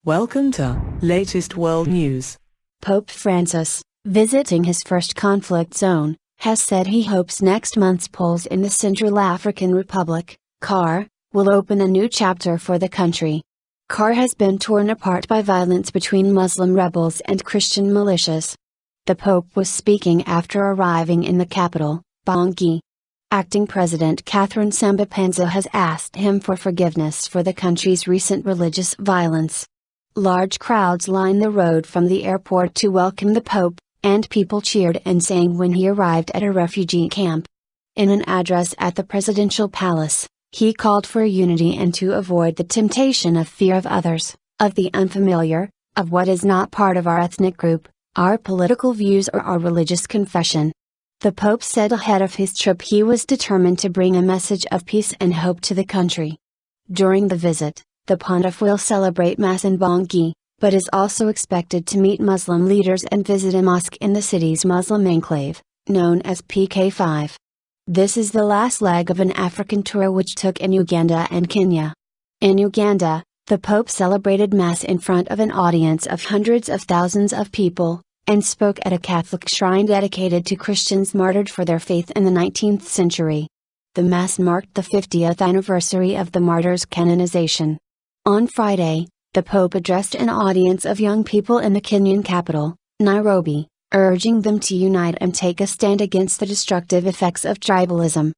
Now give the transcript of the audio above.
Welcome to latest world news. Pope Francis, visiting his first conflict zone, has said he hopes next month's polls in the Central African Republic, CAR, will open a new chapter for the country. CAR has been torn apart by violence between Muslim rebels and Christian militias. The Pope was speaking after arriving in the capital, Bangui. Acting President Catherine Samba-Panza has asked him for forgiveness for the country's recent religious violence. Large crowds lined the road from the airport to welcome the Pope, and people cheered and sang when he arrived at a refugee camp. In an address at the presidential palace, he called for unity and to avoid the temptation of fear of others, of the unfamiliar, of what is not part of our ethnic group, our political views or our religious confession. The Pope said ahead of his trip he was determined to bring a message of peace and hope to the country. During the visit, the pontiff will celebrate Mass in Bangui, but is also expected to meet Muslim leaders and visit a mosque in the city's Muslim enclave, known as PK5. This is the last leg of an African tour which took in Uganda and Kenya. In Uganda, the Pope celebrated Mass in front of an audience of hundreds of thousands of people, and spoke at a Catholic shrine dedicated to Christians martyred for their faith in the 19th century. The Mass marked the 50th anniversary of the martyrs' canonization. On Friday, the Pope addressed an audience of young people in the Kenyan capital, Nairobi, urging them to unite and take a stand against the destructive effects of tribalism.